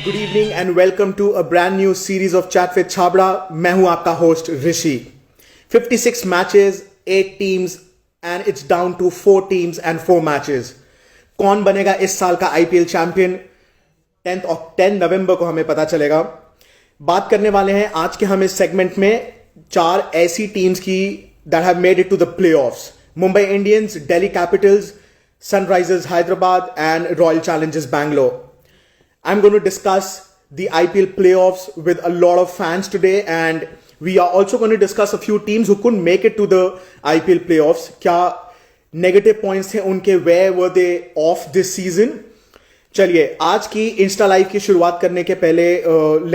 Good evening and welcome to a brand new series of chat with Chhabra. मैं हूं आपका host Rishi. 56 matches, 8 teams and it's down to 4 teams and 4 matches. कौन बनेगा इस साल का आईपीएल चैंपियन 10 नवंबर को हमें पता चलेगा। बात करने वाले हैं आज के हम इस सेगमेंट में 4 ऐसी टीम्स की that have made it to the playoffs. Mumbai Indians, Delhi Capitals, Sunrisers Hyderabad and Royal Challengers Bangalore. I'm going to discuss the IPL playoffs with a lot of fans today, and we are also going to discuss a few teams who couldn't make it to the IPL playoffs. क्या negative points थे उनके, where were they off this season? चलिए आज की Insta live की शुरुआत करने के पहले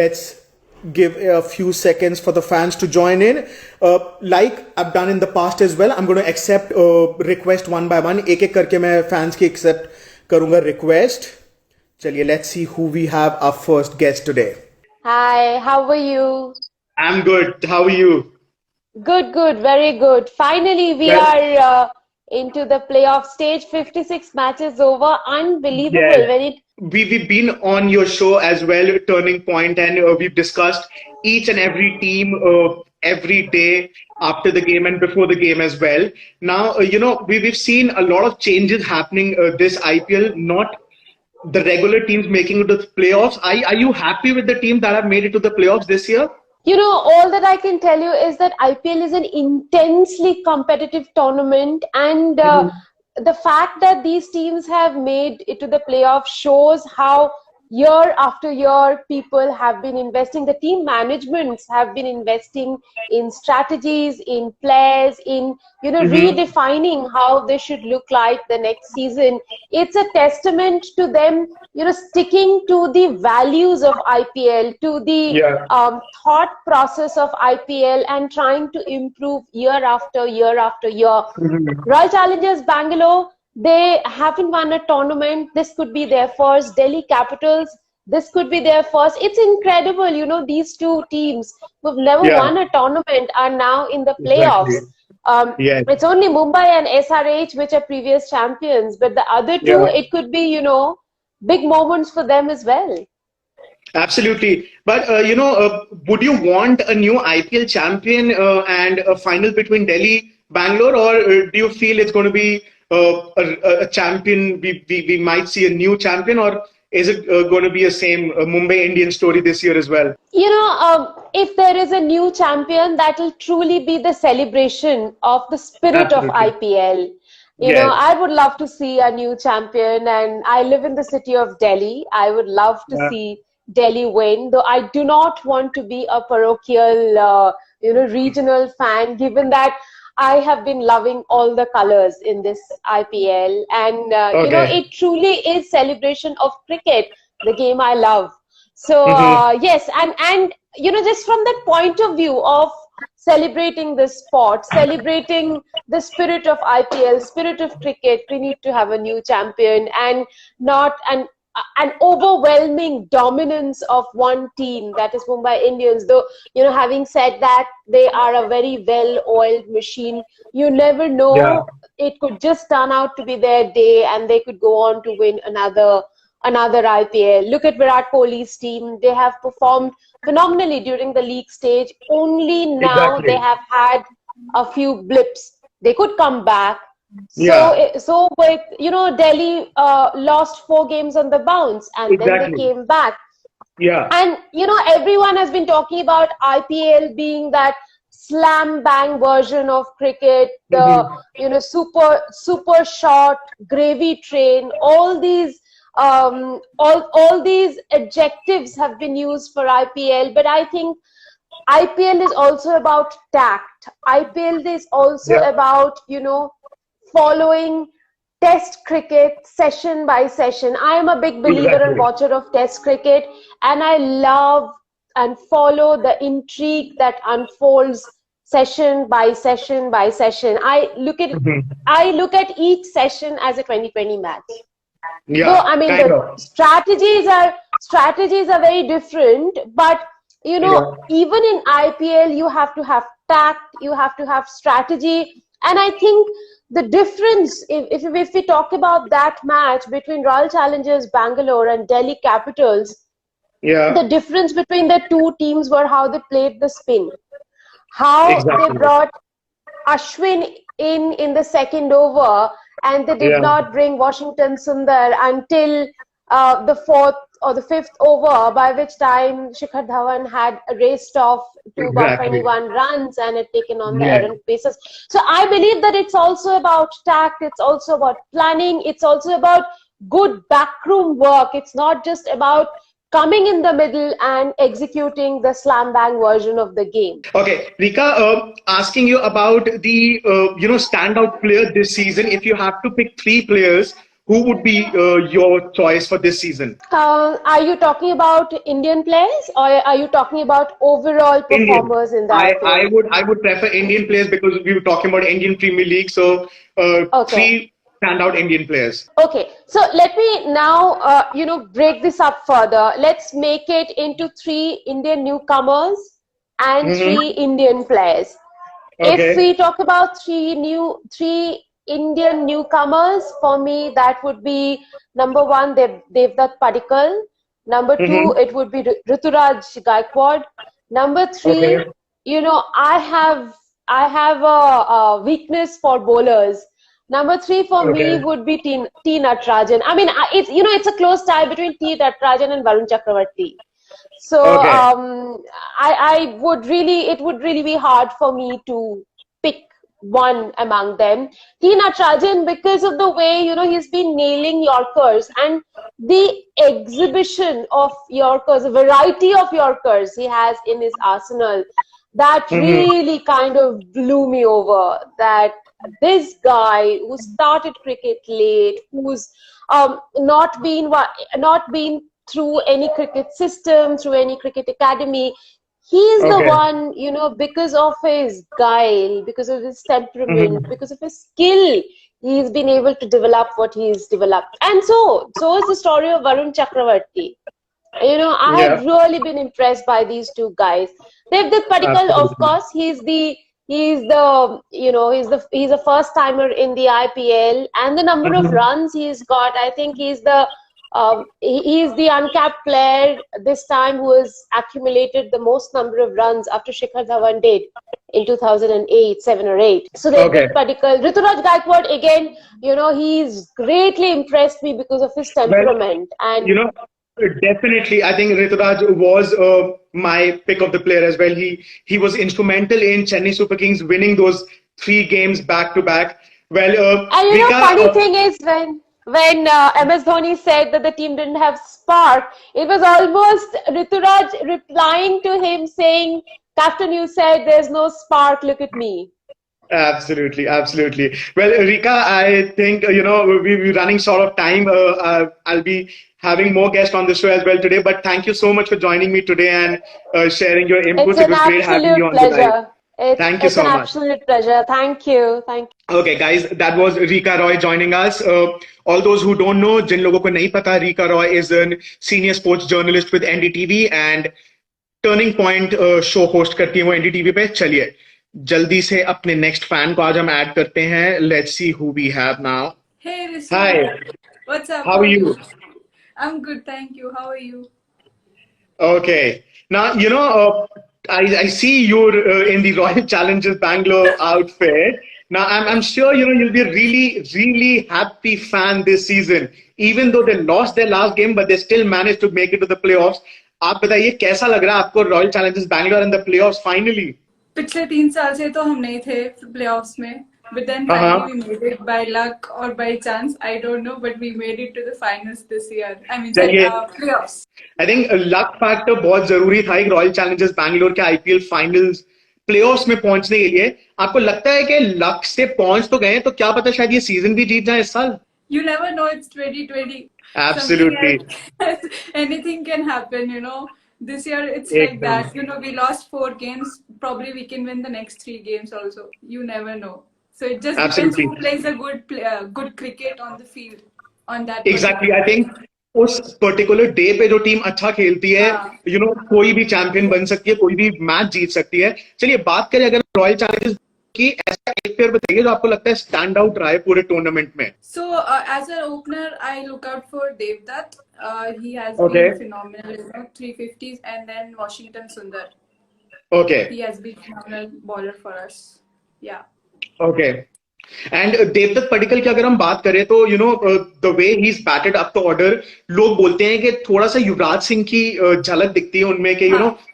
let's give a few seconds for the fans to join in. Like I've done in the past as well, I'm going to accept request one by one. एक एक करके मैं fans की accept करूंगा request. चलिए, let's see who we have our first guest today. Hi, how are you? I'm good. How are you? Good, very good. Finally, we are into the playoff stage. 56 matches over. Unbelievable. Yeah. We've been on your show as well, Turning Point, and we've discussed each and every team every day after the game and before the game as well. Now, we've seen a lot of changes happening this IPL, not the regular teams making it to the playoffs. Are you happy with the teams that have made it to the playoffs this year? You know, all that I can tell you is that IPL is an intensely competitive tournament, and the fact that these teams have made it to the playoffs shows how year after year people have been investing. The team managements have been investing in strategies, in players, in redefining how they should look like the next season. It's a testament to them, sticking to the values of IPL, to the thought process of IPL, and trying to improve year after year after year. Royal Challengers Bangalore, they haven't won a tournament. This could be their first. Delhi Capitals, this could be their first. It's incredible, these two teams who've never won a tournament are now in the playoffs. It's only Mumbai and SRH which are previous champions, but the other two, it could be, big moments for them as well. Absolutely. But, would you want a new IPL champion and a final between Delhi, Bangalore, or do you feel it's going to be a champion? We might see a new champion, or is it going to be a same Mumbai Indian story this year as well? If there is a new champion, that will truly be the celebration of the spirit of IPL. I would love to see a new champion, and I live in the city of Delhi. I would love to see Delhi win, though I do not want to be a parochial, regional fan, given that I have been loving all the colors in this IPL, and it truly is celebration of cricket, the game I love. So yes, and just from that point of view of celebrating the sport, celebrating the spirit of IPL, spirit of cricket, we need to have a new champion, and not an overwhelming dominance of one team, that is Mumbai Indians. Though, having said that, they are a very well-oiled machine. You never know. It could just turn out to be their day and they could go on to win another IPL. Look at Virat Kohli's team. They have performed phenomenally during the league stage. Only now they have had a few blips. They could come back. So with, Delhi lost 4 games on the bounce, and then they came back. And, everyone has been talking about IPL being that slam bang version of cricket, the, super short gravy train. All these, all these adjectives have been used for IPL, but I think IPL is also about tact. IPL is also about, following test cricket session by session. I am a big believer and watcher of test cricket, and I love and follow the intrigue that unfolds session by session by session. I look at each session as a 2020 match. So, I mean, the strategies are very different, but even in IPL, you have to have tact, you have to have strategy, and I think the difference, if we talk about that match between Royal Challengers Bangalore and Delhi Capitals, Yeah, The difference between the two teams were how they played the spin, how they exactly. brought Ashwin in the second over, and they did Yeah, not bring Washington Sundar until the fourth or the fifth over, by which time Shikhar Dhawan had raced off to about exactly. 21 runs and had taken on the Yeah. errant basis. So I believe that it's also about tact, it's also about planning, it's also about good backroom work. It's not just about coming in the middle and executing the slam bang version of the game. Okay, Rika, asking you about the standout player this season. If you have to pick three players, who would be your choice for this season? Are you talking about Indian players or are you talking about overall Indian. performers in the I IPL? would prefer Indian players because we were talking about Indian Premier League. So Okay. three standout Indian players. Okay. So let me now, break this up further. Let's make it into three Indian newcomers and Mm-hmm. three Indian players. If Okay. we talk about three Indian newcomers, for me that would be number one, Devdutt Padikkal. Number two, Mm-hmm. it would be Ruturaj Gaikwad. Number Okay. three, I have a weakness for bowlers. Number three for me Okay. would be T Natarajan. I mean, it's a close tie between T Natarajan and Varun Chakravarti. So Okay. I would really, it would really be hard for me to pick one among them. T Natarajan, because of the way he's been nailing Yorkers and the exhibition of Yorkers, a variety of Yorkers he has in his arsenal, that Mm-hmm. really kind of blew me over. That this guy who started cricket late, who's not been through any cricket system, through any cricket academy. He is the Okay. one, because of his guile, because of his temperament, Mm-hmm. because of his skill, he's been able to develop what he's developed. And so is the story of Varun Chakravarti. I have Yeah. really been impressed by these two guys. Devdutt Padikkal, of Absolutely. course, he's a first timer in the IPL, and the number of Mm-hmm. runs he's got, I think he's the uncapped player this time who has accumulated the most number of runs after Shikhar Dhawan did in 2008, 7 or 8. So Okay. Devdutt Padikkal, Ruturaj Gaikwad again, he's greatly impressed me because of his Well, temperament and you know, definitely, I think Rituraj was my pick of the player as well. He was instrumental in Chennai Super Kings winning those three games back to back. Well, And Rika, funny thing is when MS Dhoni said that the team didn't have spark, it was almost Rituraj replying to him saying, "Captain, you said there's no spark. Look at me." absolutely, absolutely. Well, Rika, I think we're running short of time. I'll be having more guests on the show as well today. But thank you so much for joining me today and sharing your It's inputs. It an was great having you absolute on the live. pleasure. It's Thank you it's an so much. absolute pleasure. Thank you. Thank Okay, guys, that was Rika Roy joining us. All those who don't know, जिन लोगों को नहीं पता, Rika Roy is a senior sports journalist with NDTV and turning point show host करती है वो NDTV पे. चलिए जल्दी से अपने नेक्स्ट फैन को आज हम ऐड करते हैं. Let's see who we have now. Hey hi, Rishi, what's up? How How are are you? you? I'm good, thank you. How are you? Okay. Now, I see you're in the Royal Challengers Bangalore outfit. Now, I'm sure, you'll be a really, really happy fan this season. Even though they lost their last game, but they still managed to make it to the playoffs. आप बताइए कैसा लग रहा है आपको royal Challengers Bangalore in the playoffs finally? पिछले 3 साल से तो हम नहीं थे प्लेऑफ्स में, but then finally we made it by luck or by chance. I don't know, but we made it to the finals this year. I mean, sorry, चलिए, playoffs. I think luck factor बहुत जरूरी था एक royal Challengers Bangalore के IPL finals playoffs में पहुंचने के लिए. आपको लगता है कि लक से पहुंच तो गए, तो क्या पता शायद ये सीजन भी जीत जाए इस साल? You never know, it's 2020. Absolutely. Anything can happen, This year it's like that. We lost 4 games. Probably we can win the next 3 games also. You never know. So it just depends who plays a good cricket on the field on that. Exactly. I think उस particular day पे जो team अच्छा खेलती है, कोई भी champion बन सकती है, कोई भी मैच जीत सकती है. चलिए बात करें अगर रॉयल चैलेंजर्स की, ऐसा एक प्लेयर बताइए जो आपको लगता है स्टैंड आउट रहा है पूरे टूर्नामेंट में. So as an opener, I look out for Devdutt. He has Okay. been phenomenal, 350s, and then Washington Sundar. Okay. He has been phenomenal bowler for us. Yeah. Okay. And Devdutt Padikkal की अगर हम बात करें तो the way he is batted up the order, लोग बोलते हैं कि थोड़ा सा युवराज सिंह की झलक दिखती है उनमें कि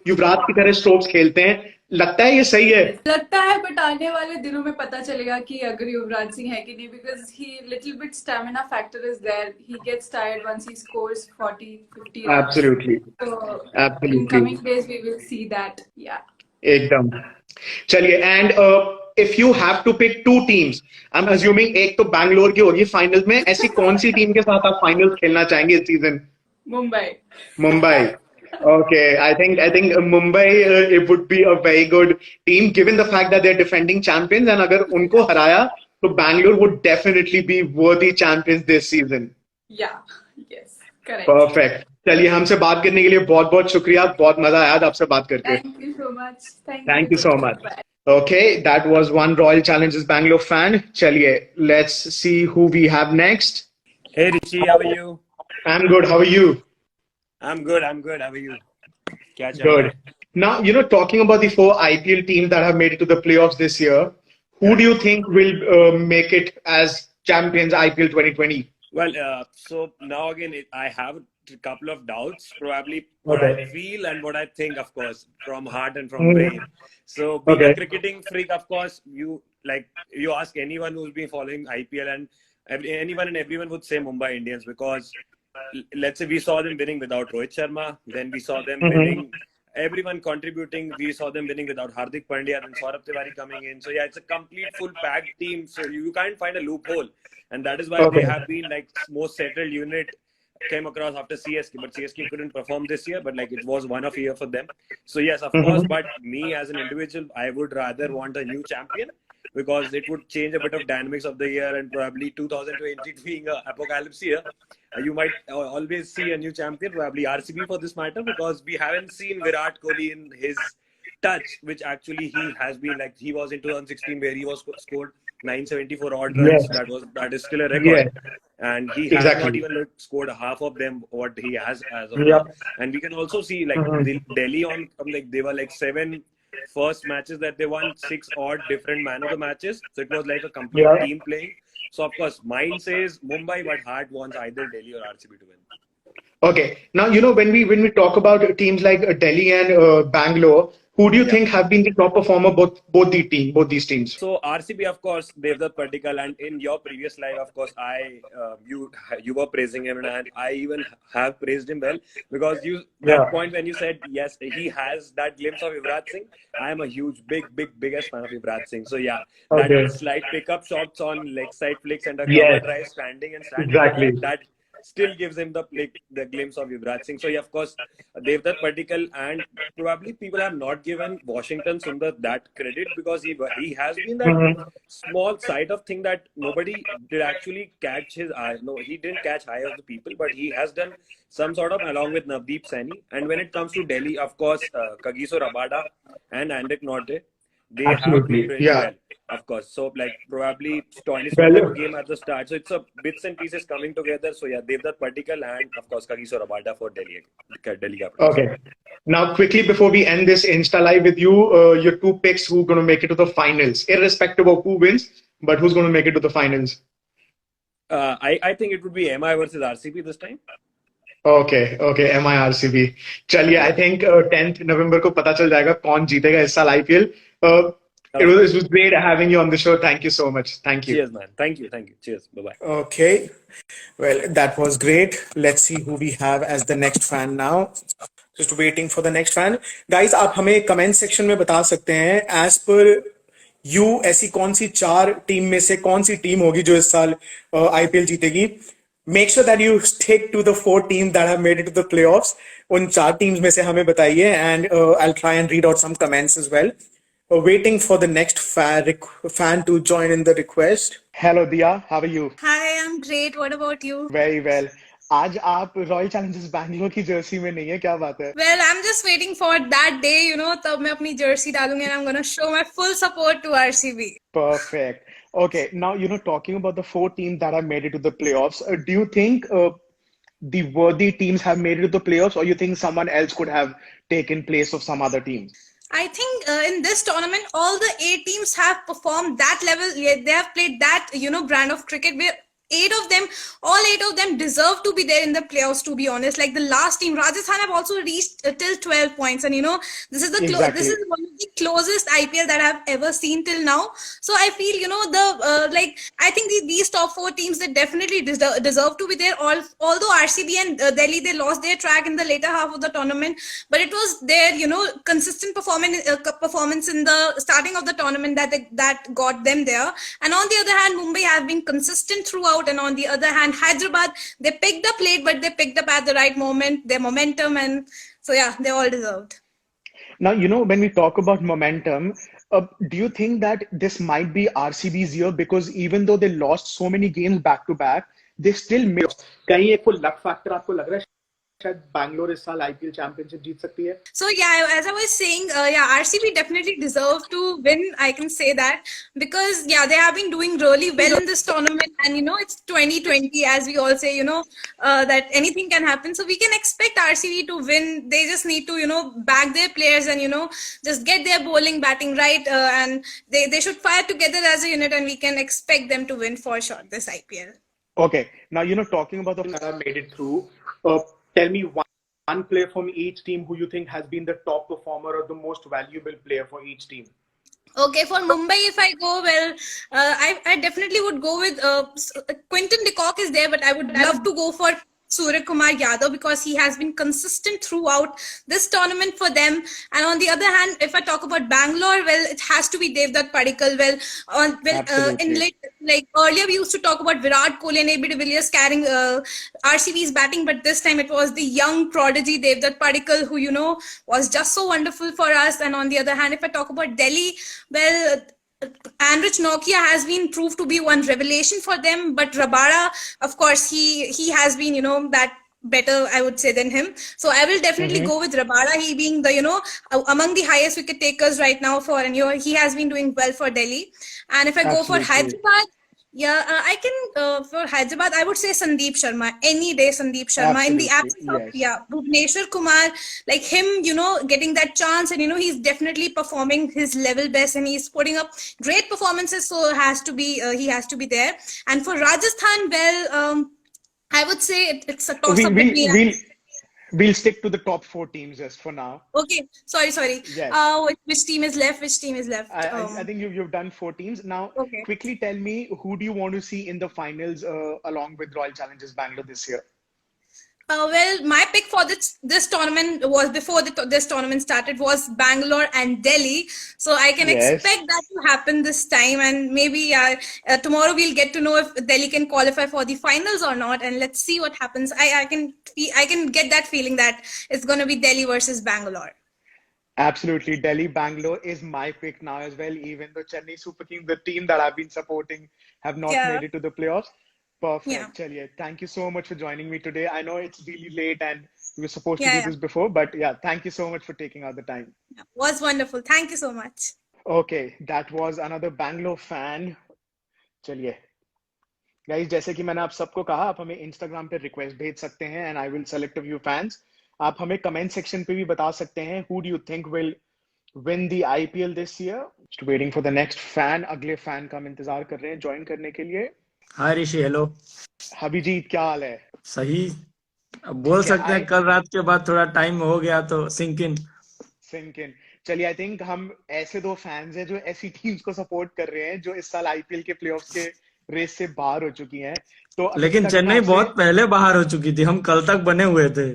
युवराज की तरह स्ट्रोक्स खेलते हैं. लगता है ये सही है? लगता है, बट आने वाले दिनों में पता चलेगा कि अगर युवराज सिंह है कि नहीं, because he little bit stamina factor is there. He gets tired once he scores 40-50 runs. Absolutely. So in coming days we will see that. Yeah. एकदम. चलिए, and if you have to pick two teams, I am assuming एक तो बैंगलोर की होगी final में, ऐसी कौन सी team के साथ आप फाइनल्स खेलना चाहेंगे इस season? Mumbai. Okay, I think Mumbai, it would be a very good team given the fact that they're defending champions, and अगर उनको हराया तो Bangalore would definitely be worthy champions this season. Yeah. Yes. Correct. Perfect. चलिए, हमसे बात करने के लिए बहुत बहुत शुक्रिया, बहुत मजा आया आपसे बात करके. Thank you so much. Thank you so much. Okay, that was one Royal Challengers Bangalore fan. चलिए, let's see who we have next. Hey Rishi, how are you? I'm good. How are you? I'm good. How are you? Kya chal Good. raha hai? Now, talking about the 4 IPL teams that have made it to the playoffs this year, who do you think will make it as champions IPL 2020? Well, so now again, I have a couple of doubts. Probably what I feel and what I think, of course, from heart and from brain. So, being a cricketing freak, of course, you ask anyone who's been following IPL, and anyone and everyone would say Mumbai Indians, because let's say we saw them winning without Rohit Sharma, then we saw them winning. Everyone contributing. We saw them winning without Hardik Pandya, then Saurabh Tiwari coming in. So yeah, it's a complete full packed team. So you can't find a loophole, and that is why they have been most settled unit. Came across after CSK, but CSK couldn't perform this year. But it was one of year for them. So yes, of course. But me as an individual, I would rather want a new champion, because it would change a bit of dynamics of the year, and probably 2020 being an apocalypse year, you might always see a new champion, probably RCB for this matter, because we haven't seen Virat Kohli in his touch, which actually he has been. He was in 2016 where he was scored 974 odd runs. That is still a record. And he has not even scored half of them what he has as of now. And we can also see Delhi on they were 7 first matches that they won, 6 odd different man of the matches. So it was like a complete team playing. So of course, mind says Mumbai, but heart wants either Delhi or RCB to win. Okay. Now, when we talk about teams like Delhi and Bangalore, who do you think have been the top performer both these teams? So RCB, of course, Devdutt Padikkal, and in your previous live, of course, you were praising him, and I even have praised him well, because that point when you said yes, he has that glimpse of Yuvraj Singh. I am a huge, biggest fan of Yuvraj Singh. So yeah, that slight pickup shots on leg side flicks and a cover drive, standing, exactly. That still gives him the glimpse of Yuvraj Singh. So yeah, of course, Devdutt Padikkal, and probably people have not given Washington Sundar that credit, because he has been that small side of thing that nobody did actually catch his eye. No, he didn't catch eye of the people, but he has done some sort of, along with Navdeep Saini. And when it comes to Delhi, of course, Kagiso Rabada and Andrik Norte, they have been really well. Of course, so probably Tony Stockton game at the start. So it's a bits and pieces coming together. So yeah, Devdutt Padikkal and of course Kagiso Rabada for Delhi Capitals. Okay. Now quickly before we end this Insta live with you, your 2 picks who are going to make it to the finals, irrespective of who wins, but who's going to make it to the finals? I think it would be MI versus RCB this time. Okay, MI RCB. चलिए, I think 10th November को पता चल जाएगा कौन जीतेगा इस साल IPL. It was great having you on the show. Thank you so much. Thank you. Cheers, man. Thank you. Cheers. Bye-bye. Okay. Well, that was great. Let's see who we have as the next fan now. Just waiting for the next fan. Guys, आप हमें comment section में बता सकते हैं, as per you, ऐसी कौन सी 4 team में से कौन सी टीम होगी जो इस साल IPL जीतेगी. Make sure that you stick to the 4 teams that have made it to the playoffs. उन 4 teams में से हमें बताइए, and I'll try and read out some comments as well. Waiting for the next fan to join in the request. Hello Dia, how are you? Hi, I'm great. What about you? Very well. आज आप royal Challengers Bangalore की Jersey में नहीं है, क्या बात है? Well, I'm just waiting for that day, तब मैं अपनी जर्सी डालूंगी and I'm gonna show my full support to RCB. Perfect. Okay, now talking about the 4 teams that have made it to the playoffs, do you think the worthy teams have made it to the playoffs, or you think someone else could have taken place of some other teams? I think in this tournament, all the 8 teams have performed that level. Yeah, they have played that, brand of cricket where all 8 of them deserve to be there in the playoffs, to be honest. Like the last team, Rajasthan have also reached till 12 points. And, this is this is one of the closest IPL that I've ever seen till now. So I feel, I think these top 4 teams, they definitely deserve to be there. Although RCB and Delhi, they lost their track in the later half of the tournament, but it was their, consistent performance in the starting of the tournament that got them there. And on the other hand, Mumbai have been consistent throughout. And on the other hand, Hyderabad, they picked up late, but they picked up at the right moment, their momentum. And so, yeah, they all deserved. Now, when we talk about momentum, do you think that this might be RCB's year? Because even though they lost so many games back to back, they still made. कहीं एक कोई luck factor आपको लग रहा है शायद बैंगलोर इस साल IPL चैंपियनशिप जीत सकती है? So yeah, as I was saying, RCB definitely deserve to win. I can say that because they have been doing really well in this tournament, and it's 2020, as we all say, that anything can happen. So we can expect RCB to win. They just need to back their players and just get their bowling, batting right, and they should fire together as a unit, and we can expect them to win for sure this IPL. Okay, now talking about the that made it through. Tell me one player from each team who you think has been the top performer or the most valuable player for each team. Okay, for Mumbai, if I go, well, I definitely would go with Quinton de Kock is there, but I would love to go for Surya Kumar Yadav because he has been consistent throughout this tournament for them. And on the other hand, if I talk about Bangalore, well, it has to be Devdutt Padikkal. Like earlier, we used to talk about Virat Kohli and AB de Villiers carrying RCB's batting, but this time it was the young prodigy Devdutt Padikkal who was just so wonderful for us. And on the other hand, if I talk about Delhi, well, Anrich Nokia has been proved to be one revelation for them, but Rabada, of course, he has been that better, I would say, than him. So I will definitely go with Rabada. He being the among the highest wicket takers right now and he has been doing well for Delhi. And if I go for Hyderabad, I can for Hyderabad, I would say Sandeep Sharma. Any day, Sandeep Sharma. In the absence of Bhuvneshwar Kumar, like him, getting that chance, and he's definitely performing his level best, and he's putting up great performances. So he has to be there. And for Rajasthan, well, I would say it's a toss up between. We'll stick to the top 4 teams just for now. Okay, sorry. Yes. Which team is left? I think you've done 4 teams. Now, quickly tell me, who do you want to see in the finals along with Royal Challengers Bangalore this year? Well, my pick for this tournament was before this tournament started was Bangalore and Delhi. So I can expect that to happen this time, and maybe tomorrow we'll get to know if Delhi can qualify for the finals or not. And let's see what happens. I can get that feeling that it's going to be Delhi versus Bangalore. Absolutely, Delhi Bangalore is my pick now as well. Even though Chennai Super Kings, the team that I've been supporting, have not made it to the playoffs. Perfect. Chaliye, thank you so much for joining me today. I know it's really late and we were supposed to do this before, but thank you so much for taking out the time. It was wonderful. Thank you so much. Okay, that was another Bangalore fan. चलिए guys, जैसे कि मैंने आप सबको कहा, आप हमें Instagram पे request भेज सकते हैं and I will select a few fans. आप हमें comment section पे भी बता सकते हैं who do you think will win the IPL this year. Just waiting for the next fan. अगले fan का हम इंतजार कर रहे हैं join करने के लिए. हाय ऋषि, हेलो। अभिजीत, क्या हाल है? सही। अब बोल सकते हैं कल रात के बाद थोड़ा टाइम हो गया तो सिंक इन। चलिए, आई थिंक हम ऐसे 2 फैंस हैं जो ऐसी टीम्स को सपोर्ट कर रहे हैं जो इस साल आईपीएल के प्लेऑफ्स के रेस से बाहर हो चुकी हैं। तो लेकिन चेन्नई बहुत पहले बाहर हो चुकी थी, हम कल तक बने हुए थे।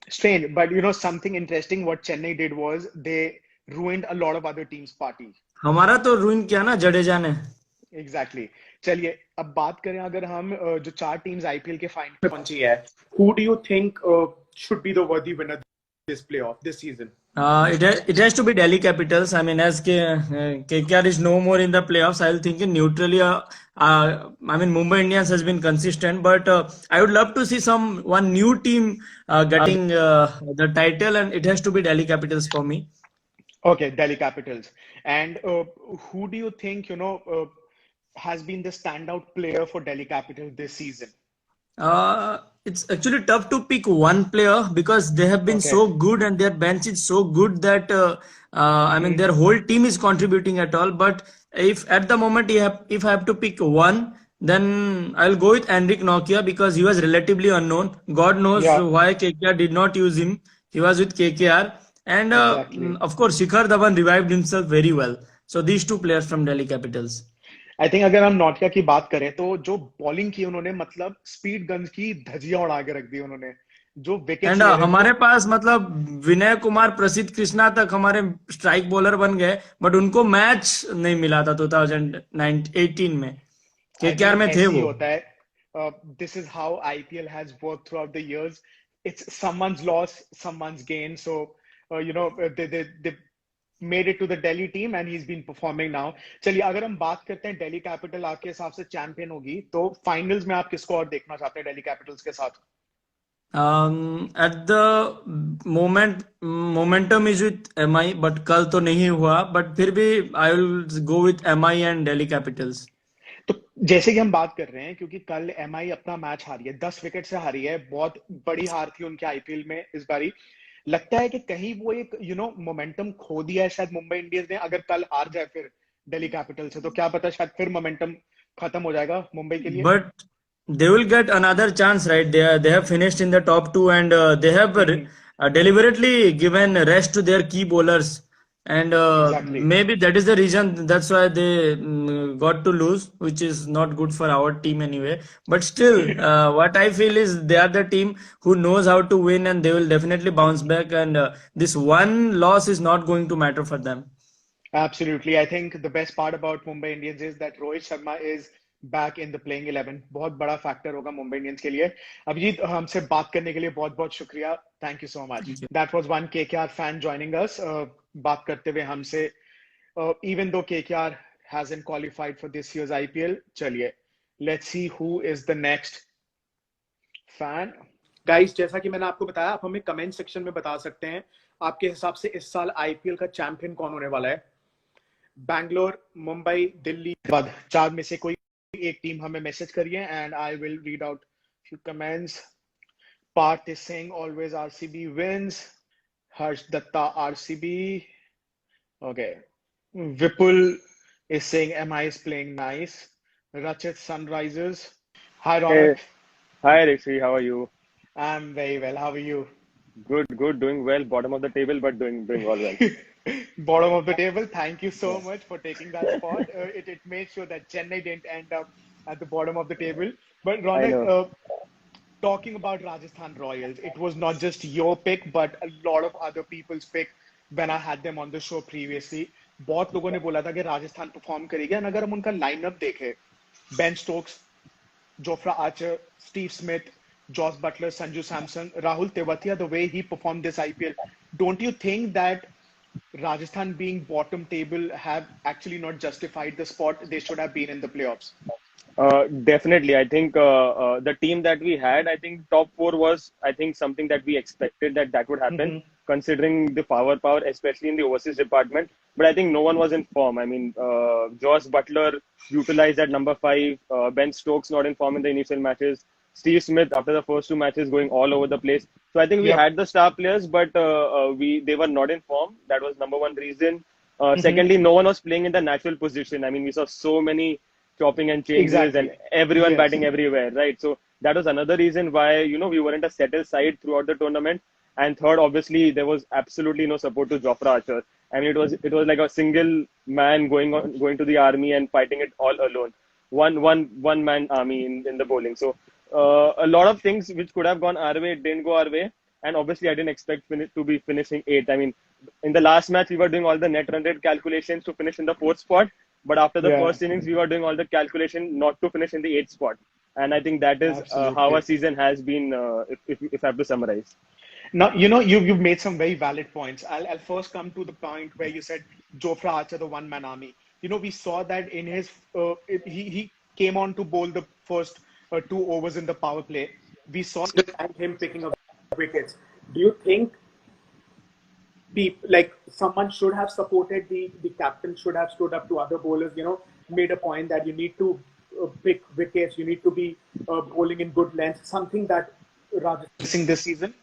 Strange, but something interesting what Chennai did was they ruined a lot of other teams' party. हमारा तो ruin किया ना जडेजा ने। Exactly. चलिए, अब बात करें अगर हम जो 4 टीम्स आईपीएल के फाइनल में पहुंची है, who do you think should be the worthy winner this season? It has to be Delhi Capitals. I mean, as KKR is no more in the playoffs, I'll think neutrally. I mean, Mumbai Indians has been consistent, but I would love to see one new team getting the title, and it has to be Delhi Capitals for me. Okay, Delhi Capitals. And who do you think has been the standout player for Delhi Capitals this season? It's actually tough to pick one player because they have been so good and their bench is so good that I mean their whole team is contributing at all. But if at the moment if I have to pick one, then I'll go with Enric Nokia because he was relatively unknown. God knows why KKR did not use him. He was with KKR, and of course Shikhar Dhawan revived himself very well. So these two players from Delhi Capitals. I think अगर हम नोटिया की बात करें तो जो bowling की उन्होंने मतलब स्पीड गन्स की धज्जियां उड़ा के रख दी उन्होंने जो विकेट एंड हमारे पास मतलब विनय कुमार प्रसिद्ध कृष्णा तक हमारे स्ट्राइक बॉलर बन गए बट उनको मैच नहीं मिला था 2018 में केकेआर में थे वो होता है this is how IPL has worked through out the years it's someone's loss someone's gain so you know they made it to the Delhi team and he's been performing now. चलिए अगर हम बात करते हैं दिल्ली कैपिटल आपके हिसाब से champion होगी तो फाइनल्स में आप किसको और देखना चाहते हैं दिल्ली कैपिटल्स के साथ? At the moment momentum is with MI but कल तो नहीं हुआ but फिर भी I will go with MI and Delhi Capitals. तो जैसे कि हम बात कर रहे हैं क्योंकि कल MI अपना मैच हारी है 10 विकेट से हारी है बहुत बड़ी हार थी उनके आईपीएल में इस बारी लगता है कि कहीं वो एक मोमेंटम खो दिया है शायद मुंबई इंडियंस ने अगर कल हार जाए फिर दिल्ली कैपिटल से तो क्या पता शायद फिर मोमेंटम खत्म हो जाएगा मुंबई के लिए but they will get another chance, right? They have finished in the top two and they have deliberately given rest to their key bowlers and maybe that is the reason that's why they got to lose, which is not good for our team anyway. But still, what I feel is they are the team who knows how to win and they will definitely bounce back and this one loss is not going to matter for them. Absolutely. I think the best part about Mumbai Indians is that Rohit Sharma is back in the playing 11 बहुत बड़ा factor होगा Mumbai Indians के लिए अभिजीत हमसे बात करने के लिए बहुत बहुत शुक्रिया thank you so much that was one KKR fan joining us बात करते हुए हमसे even though KKR hasn't qualified for this year's IPL चलिए let's see who is the next fan guys जैसा कि मैंने आपको बताया आप हमें कमेंट सेक्शन में बता सकते हैं आपके हिसाब से इस साल आईपीएल का चैंपियन कौन होने वाला है बैंगलोर मुंबई दिल्ली चार में से कोई एक टीम हमें मैसेज करिए and I will read out few comments Parth is saying always RCB wins Harsh Datta RCB okay Vipul is saying MI is playing nice. Rachit Sunrisers. Hi Ronak. Hi Rishi, how are you? I'm very well. How are you? Good, doing well. Bottom of the table, but doing all well. Bottom of the table. Thank you so much for taking that spot. It made sure that Chennai didn't end up at the bottom of the table. But Ronak, talking about Rajasthan Royals, it was not just your pick, but a lot of other people's pick when I had them on the show previously. बहुत लोगों ने बोला था कि Rajasthan perform करेगी और अगर हम उनका लाइनअप देखें Ben Stokes Jofra Archer Steve Smith Jos Buttler Sanju Samson Rahul Tewatia the way he perform this IPL don't you think that Rajasthan being bottom table have actually not justified the spot they should have been in the playoffs? Definitely. I think the team that we had, I think top four was, I think, something that we expected that would happen, considering the power, especially in the overseas department. But I think no one was in form. I mean, Josh Butler utilized at number 5, Ben Stokes not in form in the initial matches, Steve Smith after the first 2 matches going all over the place. So I think we had the star players, but they were not in form. That was number one reason. Secondly, no one was playing in the natural position. I mean, we saw so many chopping and changes and everyone batting everywhere, right? So that was another reason why, we weren't a settled side throughout the tournament. And third, obviously, there was absolutely no support to Jofra Archer. I mean, it was like a single man going to the army and fighting it all alone. One man army in the bowling. So a lot of things which could have gone our way didn't go our way. And obviously, I didn't expect to be finishing 8th. I mean, in the last match, we were doing all the net run rate calculations to finish in the 4th spot. But after the first innings, we were doing all the calculation not to finish in the 8th spot. And I think that is how our season has been, if I have to summarize. Now, you've made some very valid points. I'll first come to the point where you said Jofra Archer, the one-man army. We saw that in his, he came on to bowl the first 2 overs in the power play. We saw him picking up wickets. Do you think someone should have supported the captain should have stood up to other bowlers, made a point that you need to pick wickets. You need to be bowling in good length. Something that Rajasthan is missing this season.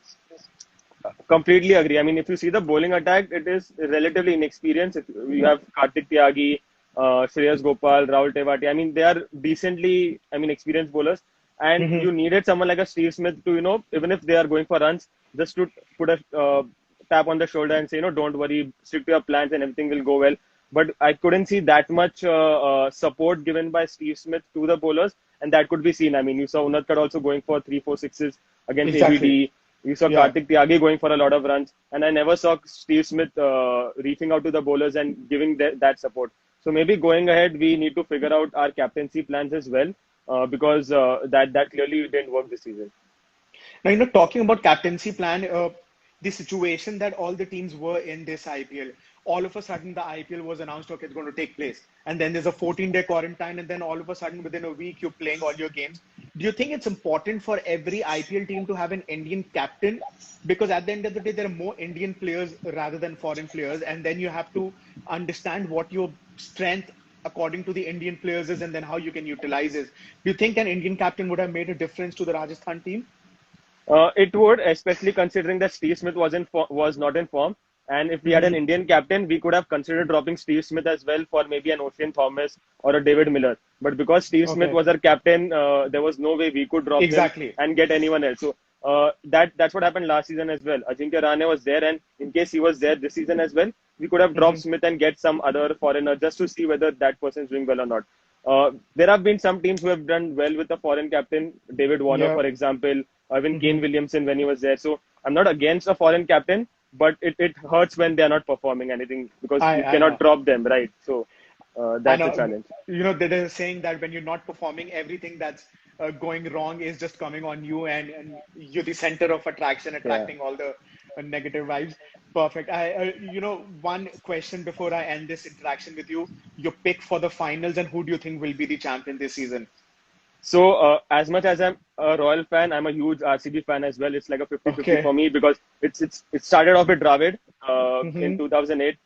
Completely agree. I mean, if you see the bowling attack, it is relatively inexperienced. If you have Kartik Tyagi, Shreyas Gopal, Rahul Tewati. I mean, they are decently, experienced bowlers. And you needed someone like a Steve Smith to, even if they are going for runs, just to put a tap on the shoulder and say, don't worry, stick to your plans and everything will go well. But I couldn't see that much support given by Steve Smith to the bowlers, and that could be seen. I mean, you saw Unadkat also going for 3-4 sixes against ABD. You saw Kartik Tyagi going for a lot of runs, and I never saw Steve Smith reaching out to the bowlers and giving that support. So maybe going ahead, we need to figure out our captaincy plans as well, because that clearly didn't work this season. Now, talking about captaincy plan, the situation that all the teams were in this IPL, all of a sudden the IPL was announced, okay, it's going to take place. And then there's a 14-day quarantine, and then all of a sudden within a week, you're playing all your games. Do you think it's important for every IPL team to have an Indian captain? Because at the end of the day, there are more Indian players rather than foreign players. And then you have to understand what your strength according to the Indian players is and then how you can utilize it. Do you think an Indian captain would have made a difference to the Rajasthan team? It would, especially considering that Steve Smith was not in form. And if we had an Indian captain, we could have considered dropping Steve Smith as well for maybe an Ocean Thomas or a David Miller. But because Steve Smith was our captain, there was no way we could drop him and get anyone else. So that's what happened last season as well. Ajinkya Rahane was there, and in case he was there this season as well, we could have dropped Smith and get some other foreigner just to see whether that person is doing well or not. There have been some teams who have done well with the foreign captain, David Warner, for example, even Kane Williamson when he was there. So I'm not against a foreign captain, but it hurts when they are not performing anything because you cannot drop them, right? So that's the challenge. They're saying that when you're not performing, everything that's going wrong is just coming on you, and you're the center of attraction, attracting all the negative vibes. Perfect. One question before I end this interaction with you: your pick for the finals, and who do you think will be the champion this season? So as much as I'm a Royal fan, I'm a huge RCB fan as well. It's like a 50-50 for me because it started off with Dravid in 2008.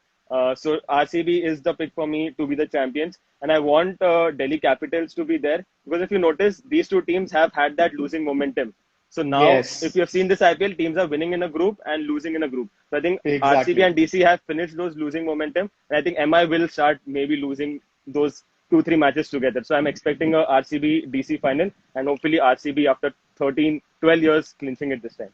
So RCB is the pick for me to be the champions. And I want Delhi Capitals to be there because if you notice, these two teams have had that losing momentum. So now, if you have seen this IPL, teams are winning in a group and losing in a group. So I think RCB and DC have finished those losing momentum. And I think MI will start maybe losing those 2-3 matches together. So I'm expecting a RCB DC final and hopefully RCB after 12 years clinching it this time.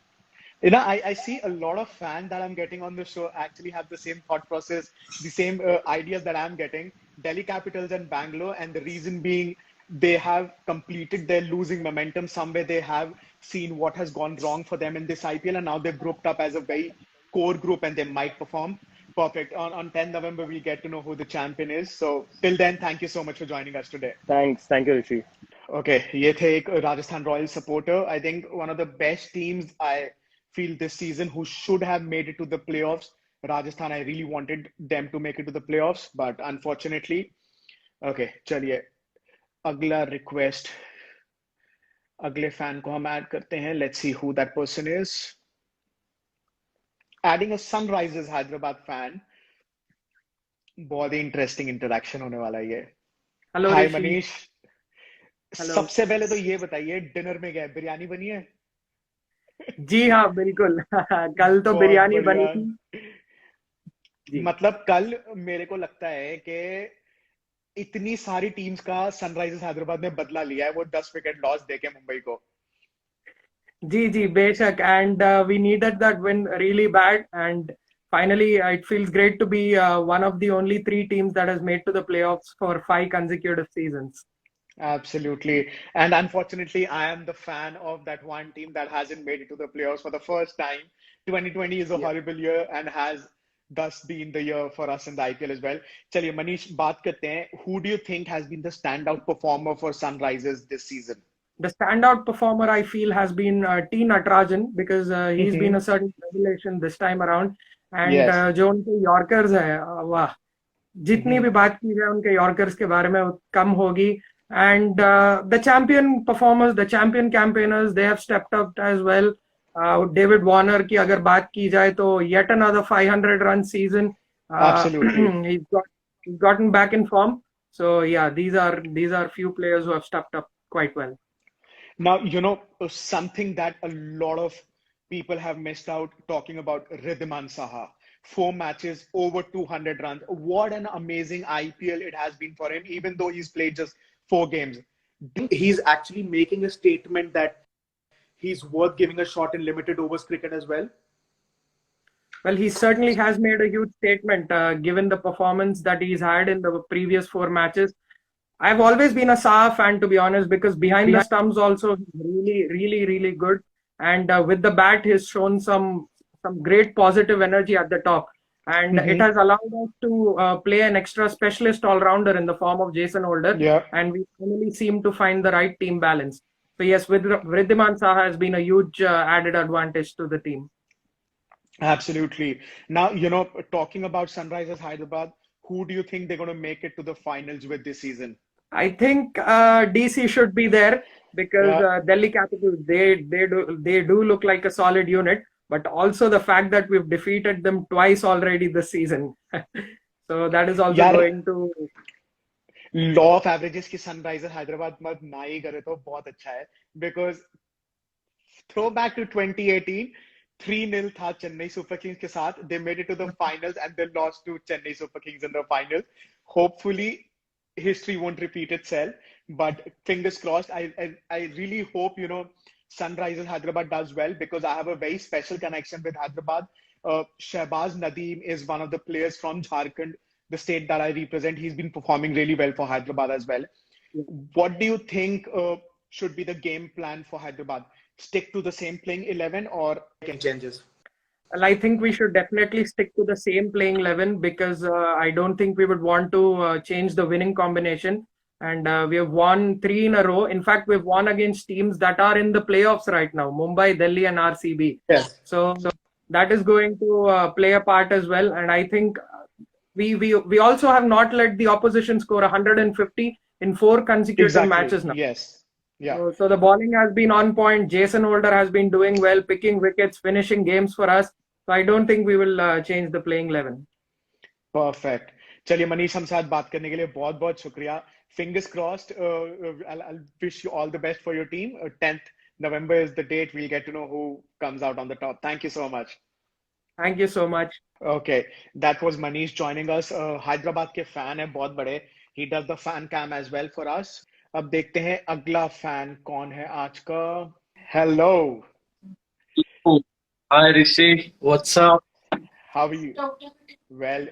I see a lot of fans that I'm getting on the show actually have the same thought process, the same ideas that I'm getting. Delhi Capitals and Bangalore, and the reason being they have completed their losing momentum. Somewhere they have seen what has gone wrong for them in this IPL, and now they've grouped up as a very core group and they might perform. Perfect. On 10 November, we'll get to know who the champion is. So till then, thank you so much for joining us today. Thanks. Thank you, Rishi. Okay. Ye the ek Rajasthan Royals supporter. I think one of the best teams I feel this season who should have made it to the playoffs. Rajasthan, I really wanted them to make it to the playoffs, but unfortunately. Okay. Chaliye. Agla request. Agle fan ko hum add karte hain. Let's see who that person is. Adding a Sunrisers Hyderabad fan. बहुत ही interesting interaction होने वाला है ये. Hello hi Manish. सबसे पहले तो ये बताइए डिनर में क्या है, बिरयानी बनी है? जी हाँ बिल्कुल. कल तो बिरयानी बनी थी. मतलब कल मेरे को लगता है कि इतनी सारी टीम्स का सनराइजर्स हैदराबाद ने बदला लिया है वो 10 विकेट लॉस देके मुंबई को. जी बेशक, and we needed that win really bad, and finally it feels great to be one of the only 3 teams that has made to the playoffs for 5 consecutive seasons. Absolutely. And unfortunately, I am the fan of that one team that hasn't made it to the playoffs for the first time. 2020 is a horrible year and has thus been the year for us in the IPL as well. Chaliye Manish, baat karte hain. Who do you think has been the standout performer for Sunrisers this season? The standout performer I feel has been T. Natarajan because he's been a certain revelation this time around. And जो उनके Yorkers है, वाह, जितनी भी बात की जाए उनके Yorkers के बारे में कम होगी. And the champion performers, the champion campaigners, they have stepped up as well. David Warner की अगर बात की जाए तो yet another 500 run season. Absolutely. He's gotten back in form. So yeah, these are few players who have stepped up quite well. Now, something that a lot of people have missed out talking about Riddhiman Saha. 4 matches, over 200 runs. What an amazing IPL it has been for him, even though he's played just 4 games. He's actually making a statement that he's worth giving a shot in limited overs cricket as well. Well, he certainly has made a huge statement, given the performance that he's had in the previous 4 matches. I've always been a Saha fan, to be honest, because behind the stumps also, he's really good. And with the bat, he's shown some great positive energy at the top. And it has allowed us to play an extra specialist all-rounder in the form of Jason Holder. Yeah. And we finally seem to find the right team balance. So yes, with Riddhiman Saha has been a huge added advantage to the team. Absolutely. Now, talking about Sunrisers Hyderabad, who do you think they're going to make it to the finals with this season? I think DC should be there because Delhi Capitals, they do look like a solid unit, but also the fact that we've defeated them twice already this season. So that is also going to... Law of averages ki Sunrisers Hyderabad mat na hi kare to bahut acha hai, because throw back to 2018, 3-0 tha Chennai Super Kings ke saath. They made it to the finals and they lost to Chennai Super Kings in the finals. Hopefully, history won't repeat itself, but fingers crossed. I really hope Sunrisers Hyderabad does well, because I have a very special connection with Hyderabad. Shahbaz Nadeem is one of the players from Jharkhand, the state that I represent. He's been performing really well for Hyderabad as well. What do you think should be the game plan for Hyderabad? Stick to the same playing 11 or make changes? Well, I think we should definitely stick to the same playing 11, because I don't think we would want to change the winning combination. And we have won 3 in a row. In fact, we've won against teams that are in the playoffs right now: Mumbai, Delhi, and RCB. Yes. So that is going to play a part as well. And I think we also have not let the opposition score 150 in 4 consecutive matches now. Yes. Yeah. So the bowling has been on point. Jason Holder has been doing well, picking wickets, finishing games for us. So I don't think we will change the playing 11. Perfect. चलिए मनीष, हम साथ बात करने के लिए बहुत बहुत शुक्रिया. Fingers crossed. I'll wish you all the best for your team. 10th November is the date. We'll get to know who comes out on the top. Thank you so much. Thank you so much. Okay, that was Manish joining us. Hyderabad के fan है बहुत बड़े. He does the fan cam as well for us. अब देखते हैं अगला fan कौन है आज का. Hello. Hi Rishi, what's up? How are you? Well,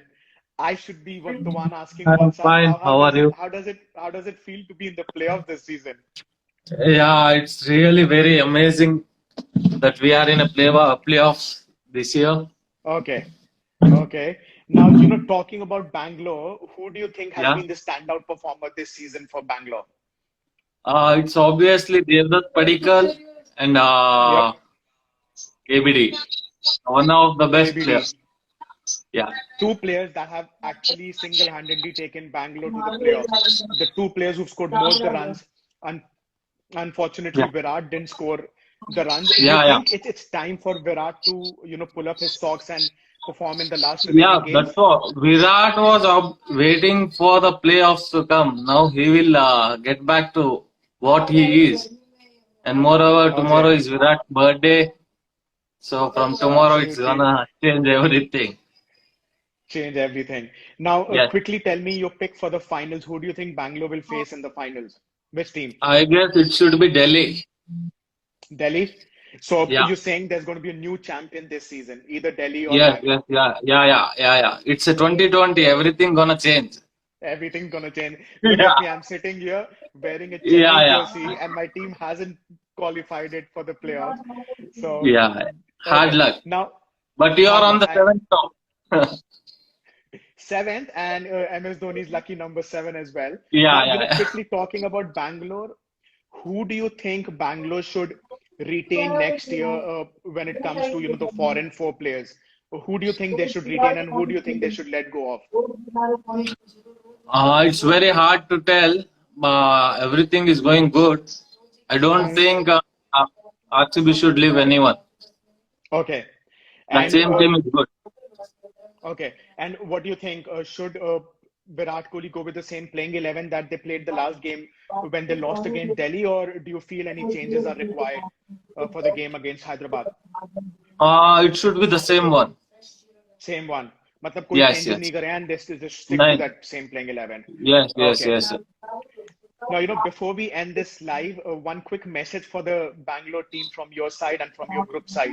I should be the one asking I'm what's fine. up. How are you? How does it feel to be in the playoffs this season? Yeah, it's really very amazing that we are in a playoffs this year. Okay. Now, talking about Bangalore, who do you think has been the standout performer this season for Bangalore? It's obviously Devdutt Padikkal and ABD, one of the best ABD. players. Yeah. 2 players that have actually single-handedly taken Bangalore to the playoffs. The 2 players who've scored most of the runs. Unfortunately, Virat didn't score the runs. I think it's time for Virat to pull up his socks and perform in the last games. That's all. Virat was waiting for the playoffs to come. Now he will get back to what he is. And moreover, tomorrow is Virat's birthday. So from tomorrow, it's gonna change everything. Now, quickly tell me your pick for the finals. Who do you think Bangalore will face in the finals? Which team? I guess it should be Delhi. Delhi? So you're saying there's going to be a new champion this season, either Delhi or Bangalore? Yeah. It's a 2020. Everything gonna change. Everything's gonna change. I'm sitting here wearing a Chennai jersey, and my team hasn't qualified it for the playoffs. So hard luck. Now, but you are on the 7th top. 7th, and MS Dhoni's lucky number 7 as well. Quickly talking about Bangalore, who do you think Bangalore should retain next year when it comes to the foreign 4 players? Who do you think they should retain, and who do you think they should let go of? It's very hard to tell. Everything is going good. I don't think RCB should leave anyone. Okay. The same team is good. Okay. And what do you think? Should Virat Kohli go with the same playing 11 that they played the last game when they lost against Delhi, or do you feel any changes are required for the game against Hyderabad? It should be the same one. Same one. मतलब कोई Yes, changes yes. नहीं करे and they still just stick to that same playing 11. Yes, yes, Okay. yes. Now, before we end this live, one quick message for the Bangalore team from your side and from your group side.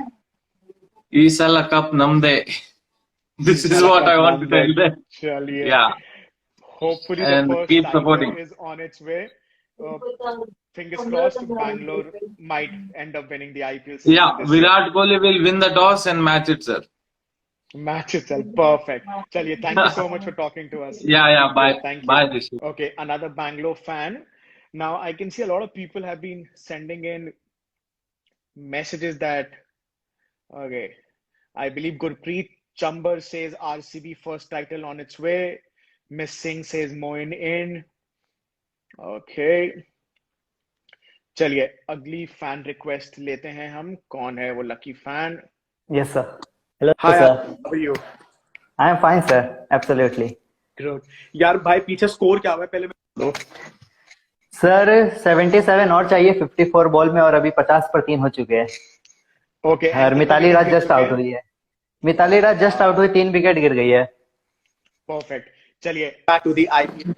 Isala Cup Namde. This is what I want to tell them. Chaliye. Yeah. Hopefully And the first keep tiger supporting. is on its way. Fingers crossed, Bangalore might end up winning the IPL season. Yeah, this year. Virat Kohli will win the toss and match it, sir. Match itself. Perfect. Chaliye, thank you so much for talking to us. Yeah, bye. Thank you. Bye, Rishi. Okay, another Bangalore fan. Now, I can see a lot of people have been sending in messages that, okay, I believe Gurpreet Chambar says RCB first title on its way. Miss Singh says Moin in. Okay. चलिए अगली fan request लेते हैं हम. कौन है वो lucky fan? Yes, sir. Hello, Hi, sir. how are you? I am fine, sir. Absolutely. Good. यार भाई पीछे स्कोर क्या हुआ है पहले मैं सर 77 और चाहिए 54 बॉल में, और अभी 50 पर 3 हो चुके हैं. ओके. और मिताली राज जस्ट आउट हुई है. मिताली राज जस्ट आउट हुई, 3 विकेट गिर गई है. परफेक्ट. चलिए बैक टू द आईपीएल.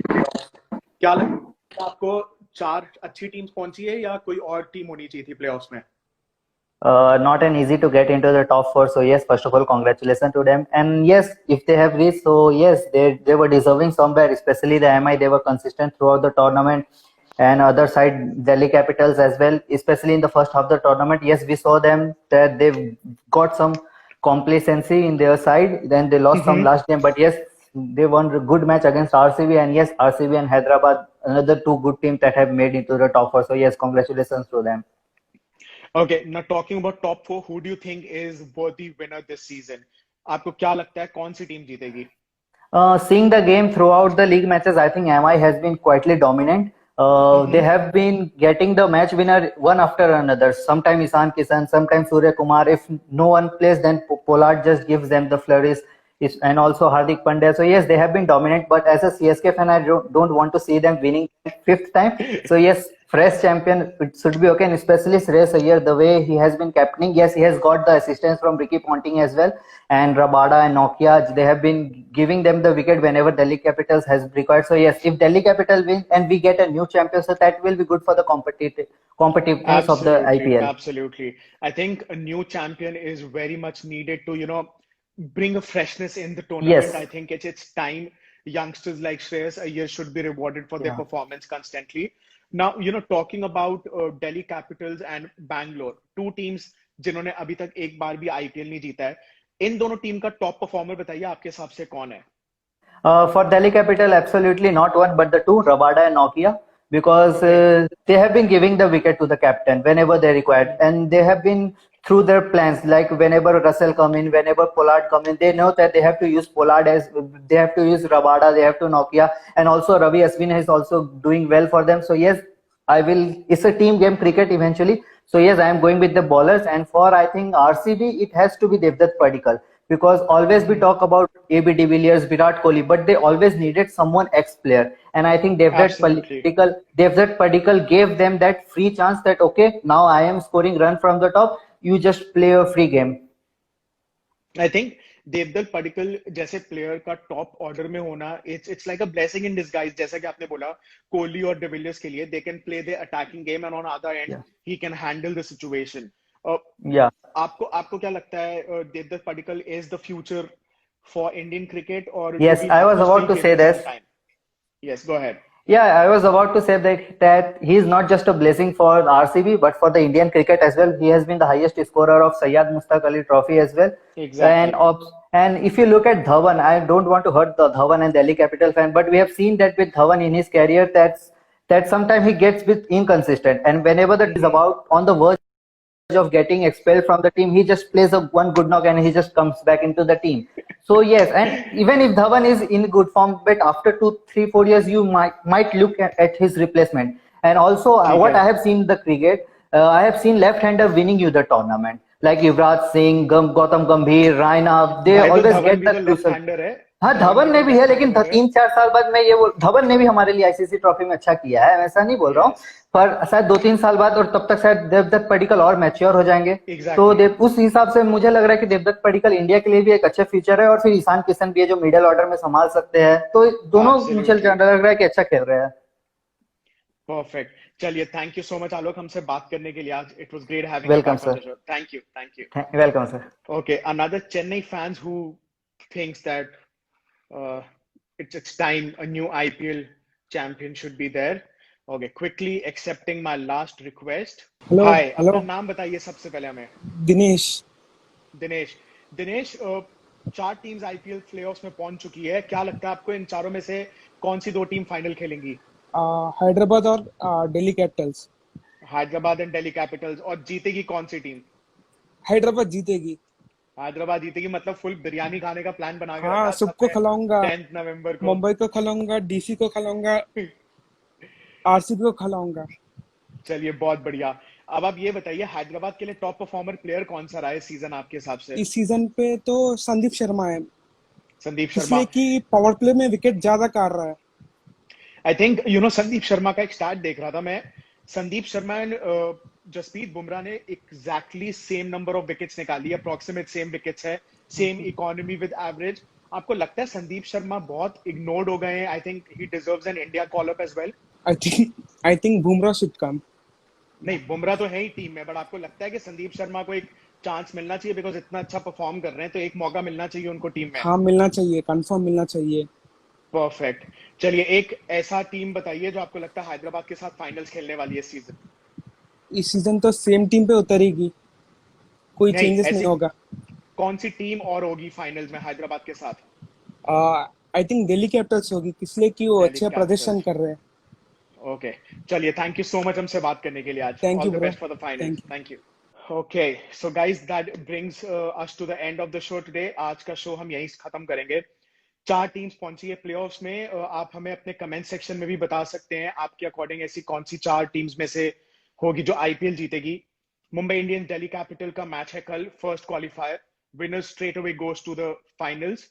क्या लगता है आपको 4 अच्छी टीम्स पहुंची है या कोई और टीम होनी चाहिए थी प्लेऑफ्स में? Not an easy to get into the top 4. So yes, first of all, congratulations to them. And yes, if they have reached, so yes, they were deserving somewhere. Especially the MI, they were consistent throughout the tournament. And other side, Delhi Capitals as well. Especially in the first half of the tournament, yes, we saw them that they've got some complacency in their side. Then they lost some last game, but yes, they won a good match against RCB. And yes, RCB and Hyderabad, another 2 good teams that have made into the top 4. So yes, congratulations to them. Okay, now talking about top 4, who do you think is worthy winner this season? आपको क्या लगता है कौन सी team जीतेगी? Seeing the game throughout the league matches, I think MI has been quietly dominant. They have been getting the match winner one after another. Sometimes Ishan Kishan, sometimes Surya Kumar. If no one plays, then Pollard just gives them the flurries. And also Hardik Pandya. So yes, they have been dominant. But as a CSK fan, I don't want to see them winning 5th time. So yes, fresh champion, it should be okay. And especially Shreyas Iyer, the way he has been captaining. Yes, he has got the assistance from Ricky Ponting as well. And Rabada and Nokia, they have been giving them the wicket whenever Delhi Capitals has required. So yes, if Delhi Capital wins and we get a new champion, so that will be good for the competitiveness of the IPL. Absolutely. I think a new champion is very much needed to, bring a freshness in the tournament. Yes. I think it's time youngsters like Shreyas Iyer should be rewarded for their performance constantly. Now, talking about Delhi Capitals and Bangalore, 2 teams जिन्होंने अभी तक एक बार भी IPL नहीं जीता है. इन दोनों team का टॉप परफॉर्मर बताइए आपके हिसाब से कौन है? For Delhi Capital, absolutely not one but the 2, Rabada and Nokia, because they have been giving the wicket to the captain whenever they required, and they have been through their plans, like whenever Russell come in, whenever Pollard come in, they know that they have to use Pollard as, they have to use Rabada, they have to Nokia, and also Ravi Ashwin is also doing well for them. So yes, it's a team game cricket eventually. So yes, I am going with the bowlers, and for I think RCB, it has to be Devdutt Padikkal, because always we talk about AB de Villiers, Virat Kohli, but they always needed someone ex-player. And I think Devdutt Padikkal gave them that free chance that, okay, now I am scoring run from the top, you just play a free game. I think Devdutt Padikkal जैसे player का top order में होना, it's like a blessing in disguise. जैसा कि आपने बोला कोहली और de Villiers के लिए, they can play the attacking game and on other end he can handle the situation. आपको क्या लगता है Devdutt Padikkal is the future for Indian cricket, or yes, I was about to say this. Yes, go ahead. Yeah, I was about to say that he is not just a blessing for RCB, but for the Indian cricket as well. He has been the highest scorer of Syed Mushtaq Ali Trophy as well. Exactly. And if you look at Dhawan, I don't want to hurt the Dhawan and Delhi Capital fan, but we have seen that with Dhawan in his career, that sometimes he gets a bit inconsistent, and whenever that is about on the verge of getting expelled from the team, he just plays one good knock and he just comes back into the team. So yes, and even if Dhawan is in good form, but after 2, 3, 4 years, you might look at his replacement. And also what I have seen in the cricket, I have seen left-hander winning you the tournament, like Yuvraj Singh, Gautam Gambhir, Raina. They always get the left-hander है. हाँ धवन ने भी है, लेकिन 3-4 साल बाद मैं ये बोल, धवन ने भी हमारे लिए आईसीसी ट्रॉफी में अच्छा किया है, मैं ऐसा नहीं बोल रहा हूँ, पर शायद 2-3 साल बाद, और तब तक शायद देवदत्त पडिक्कल और मैच्योर हो जाएंगे। तो उस हिसाब से मुझे लग रहा है कि देवदत्त पडिक्कल इंडिया के लिए भी एक अच्छा फ्यूचर है, और फिर ईशान किशन भी है जो मिडिल ऑर्डर में संभाल सकते हैं, तो दोनों मुझे लग रहा है कि अच्छा खेल रहे हैं। परफेक्ट, चलिए थैंक यू सो मच आलोक हमसे बात करने के लिए आज। It was great having welcome you sir, thank you welcome sir. Okay, another Chennai fans who thinks that it's time a new IPL champion should be there. Okay, quickly accepting my last request. Hello, Hi, hello. अपना नाम बताइए सबसे पहले हमें। Dinesh. Dinesh, 4 teams IPL playoffs में पहुंच चुकी है, क्या लगता है आपको इन चारों में से कौन सी 2 टीम फाइनल खेलेंगी? हैदराबाद और Delhi Capitals. Hyderabad and Delhi Capitals. और जीतेगी कौन सी टीम? हैदराबाद जीतेगी। हैदराबाद जीतेगी, मतलब फुल बिरयानी खाने का प्लान बना के हाँ, सबको खिलाऊंगा। 10 नवंबर को मुंबई को खिलाऊंगा, डीसी को खिलाऊंगा, आरसीबी को खिलाऊंगा। चलिए बहुत बढ़िया। अब आप ये बताइए, हैदराबाद के लिए टॉप परफॉर्मर प्लेयर कौन सा रहा है सीजन आपके हिसाब से? इस सीजन पे तो संदीप शर्मा है। संदीप शर्मा, इसलिए कि पावर प्ले में विकेट ज्यादा काट रहा है। आई थिंक संदीप शर्मा का एक स्टार्ट देख रहा था मैं। संदीप शर्मा एंड जसप्रीत बुमराह ने exactly same number of wickets निकाली, अप्रोक्सीमेट सेम विकेट्स है, सेम इकोनॉमी विद एवरेज। आपको लगता है संदीप शर्मा बहुत इग्नोर्ड हो गए हैं? I think he deserves an India call up as well. I think Bumrah should come. नहीं, बुमराह तो है ही टीम में, बट आपको लगता है कि संदीप शर्मा को एक चांस मिलना चाहिए? बिकॉज इतना अच्छा परफॉर्म कर रहे हैं तो एक मौका मिलना चाहिए उनको टीम में। हाँ, मिलना चाहिए, कंफर्म मिलना चाहिए। परफेक्ट, चलिए एक ऐसा टीम बताइए जो आपको लगता है हैदराबाद के साथ फाइनल्स खेलने वाली है इस सीजन। इस सीजन तो सेम टीम पे उतरेगी, कोई चेंजेस नहीं होगा। कौन सी टीम और होगी फाइनल्स में हैदराबाद के साथ? आई थिंक दिल्ली कैपिटल्स होगी, इसलिए कि वो अच्छा प्रदर्शन कर रहे हैं। ओके, चलिए थैंक यू सो मच हमसे बात करने के लिए आज। Thank you, all the best for the finals. Thank you. Okay, so guys that brings us to the end of the show today. आज का शो हम यहीं खत्म करेंगे। 4 टीम्स पहुंची है प्लेऑफ्स में। आप हमें अपने कमेंट सेक्शन में भी बता सकते हैं आपके अकॉर्डिंग ऐसी कौन सी 4 टीम्स में से होगी जो आईपीएल जीतेगी। मुंबई इंडियंस दिल्ली कैपिटल का मैच है कल, first qualifier. Winner straight away goes to the finals.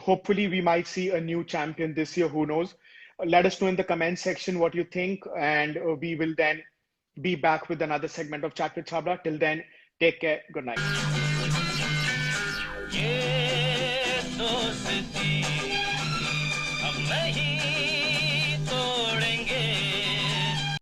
Hopefully we might see a new champion this year, who knows. Let us know in the comment section what you think, and we will then be back with another segment of Chat with Chhabra. Till then, take care. Good night.